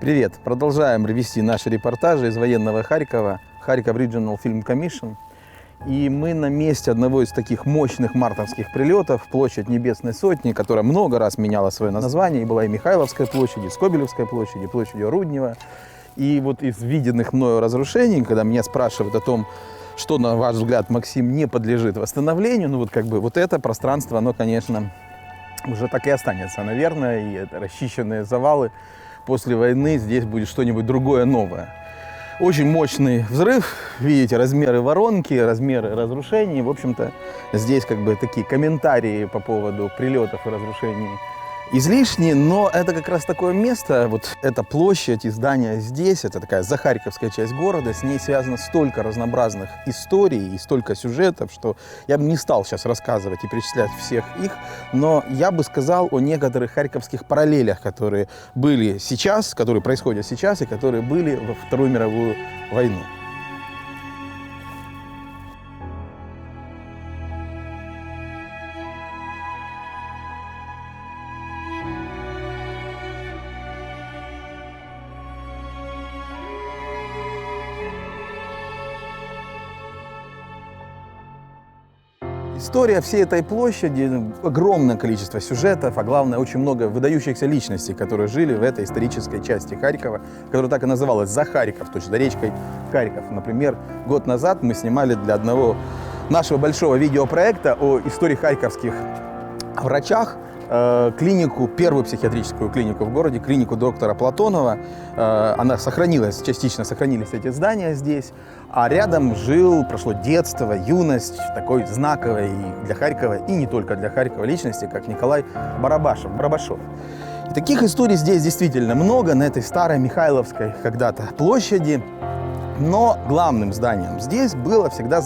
Привет! Продолжаем вести наши репортажи из военного Харькова, Харьков Regional Film Commission. И мы на месте одного из таких мощных мартовских прилетов, площадь Небесной Сотни, которая много раз меняла свое название, и была и Михайловская площадь, и Скобелевская площадь, и площадь Руднева. И вот из виденных мною разрушений, когда меня спрашивают о том, что, на ваш взгляд, Максим, не подлежит восстановлению, ну вот это пространство, оно, конечно, уже так и останется, наверное, и это расчищенные завалы. После войны здесь будет что-нибудь другое, новое. Очень мощный взрыв, видите, размеры воронки, размеры разрушений. В общем-то, здесь такие комментарии по поводу прилетов и разрушений излишние, но это как раз такое место, вот эта площадь и здание здесь, это такая захарьковская часть города, с ней связано столько разнообразных историй и столько сюжетов, что я бы не стал сейчас рассказывать и перечислять всех их, но я бы сказал о некоторых харьковских параллелях, которые были сейчас, которые происходят сейчас и которые были во Вторую мировую войну. История всей этой площади, огромное количество сюжетов, а главное, очень много выдающихся личностей, которые жили в этой исторической части Харькова, которая так и называлась Захарьков, то есть за речкой Харьков. Например, год назад мы снимали для одного нашего большого видеопроекта о истории харьковских врачах клинику, первую психиатрическую клинику в городе, клинику доктора Платонова. Она сохранилась, частично сохранились эти здания здесь. А рядом прошло детство, юность такой знаковой для Харькова, и не только для Харькова личности, как Николай Барабашев. И таких историй здесь действительно много, на этой старой Михайловской когда-то площади. Но главным зданием здесь было всегда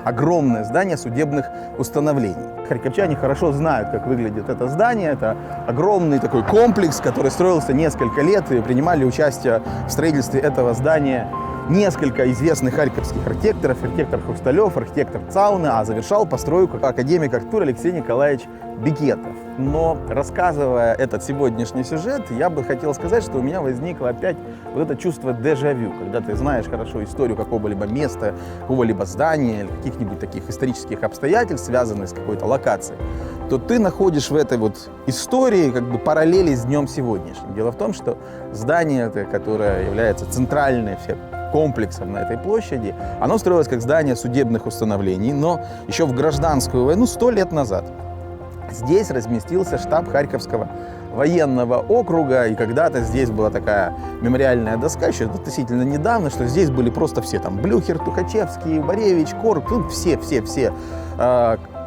огромное здание судебных установлений. Харьковчане хорошо знают, как выглядит это здание. Это огромный такой комплекс, который строился несколько лет, и принимали участие в строительстве этого здания несколько известных харьковских архитекторов: архитектор Хрусталев, архитектор Цауна, а завершал постройку академик архитектуры Алексей Николаевич Бекетов. Но рассказывая этот сегодняшний сюжет, я бы хотел сказать, что у меня возникло опять вот это чувство дежавю, когда ты знаешь хорошо историю какого-либо места, какого-либо здания или каких-нибудь таких исторических обстоятельств, связанных с какой-то локацией, то ты находишь в этой вот истории параллели с днем сегодняшним. Дело в том, что здание, которое является центральным комплексом на этой площади, оно строилось как здание судебных установлений, но еще в гражданскую войну 100 лет назад здесь разместился штаб Харьковского военного округа, и когда-то здесь была такая мемориальная доска, еще относительно недавно, что здесь были просто все, там, Блюхер, Тухачевский, Боревич, Корп, все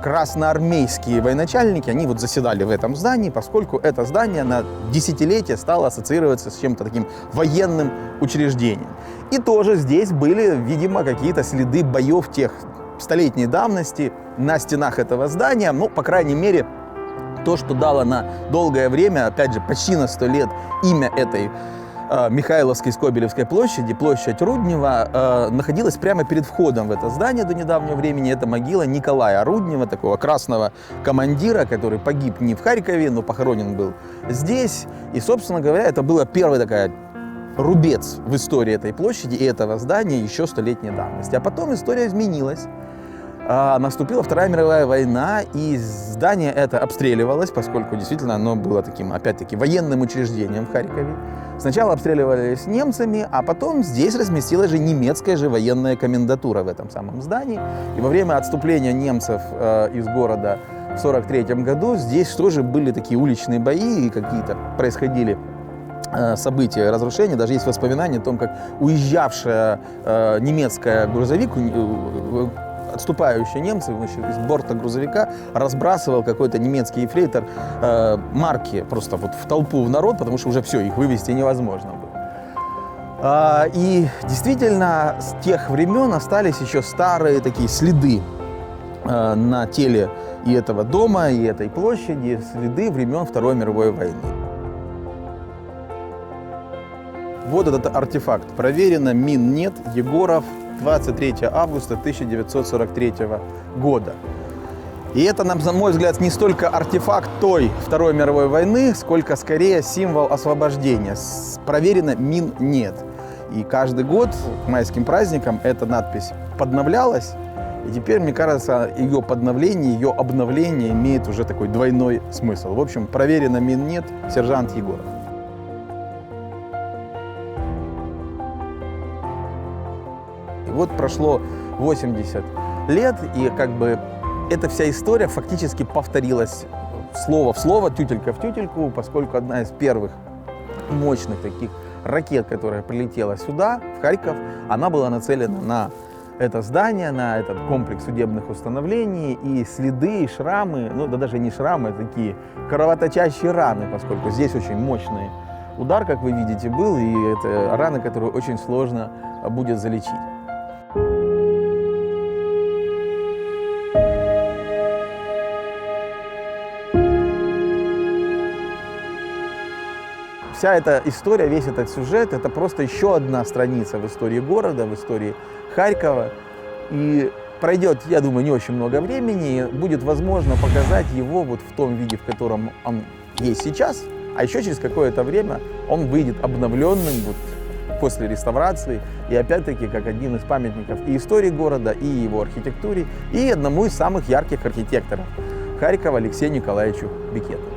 красноармейские военачальники, они заседали в этом здании, поскольку это здание на десятилетия стало ассоциироваться с чем-то таким военным учреждением. И тоже здесь были, видимо, какие-то следы боев тех столетней давности на стенах этого здания, по крайней мере, то, что дало на долгое время, опять же, почти на 100 лет имя этой Михайловской Скобелевской площади, площадь Руднева, находилась прямо перед входом в это здание до недавнего времени. Это могила Николая Руднева, такого красного командира, который погиб не в Харькове, но похоронен был здесь. И, собственно говоря, это была первая такая рубец в истории этой площади и этого здания еще 100-летней давности. А потом история изменилась. Наступила Вторая мировая война, и здание это обстреливалось, поскольку действительно оно было таким, опять-таки, военным учреждением в Харькове. Сначала обстреливались немцами, а потом здесь разместилась же немецкая же военная комендатура в этом самом здании. И во время отступления немцев из города в 1943 году здесь тоже были такие уличные бои, и какие-то происходили события, разрушения. Даже есть воспоминания о том, как уезжавшая немецкая грузовик, отступающие немцы, из борта грузовика разбрасывал какой-то немецкий ефрейтор марки просто в толпу, в народ, потому что уже все, их вывести невозможно было. И действительно, с тех времен остались еще старые такие следы на теле и этого дома, и этой площади, следы времен Второй мировой войны. Вот этот артефакт. Проверено, мин нет, Егоров, 23 августа 1943 года. И это, на мой взгляд, не столько артефакт той Второй мировой войны, сколько скорее символ освобождения. Проверено, мин нет. И каждый год к майским праздникам эта надпись подновлялась. И теперь, мне кажется, ее подновление, ее обновление имеет уже такой двойной смысл. В общем, проверено, мин нет, сержант Егоров. И вот прошло 80 лет, и как бы эта вся история фактически повторилась слово в слово, тютелька в тютельку, поскольку одна из первых мощных таких ракет, которая прилетела сюда, в Харьков, она была нацелена на это здание, на этот комплекс судебных установлений, и следы, и шрамы, ну да даже не шрамы, а такие кровоточащие раны, поскольку здесь очень мощный удар, как вы видите, был, и это раны, которые очень сложно будет залечить. Вся эта история, весь этот сюжет, это просто еще одна страница в истории города, в истории Харькова. И пройдет, я думаю, не очень много времени, и будет возможно показать его вот в том виде, в котором он есть сейчас, а еще через какое-то время он выйдет обновленным вот, после реставрации, и опять-таки как один из памятников и истории города, и его архитектуре, и одному из самых ярких архитекторов Харькова Алексею Николаевичу Бекетову.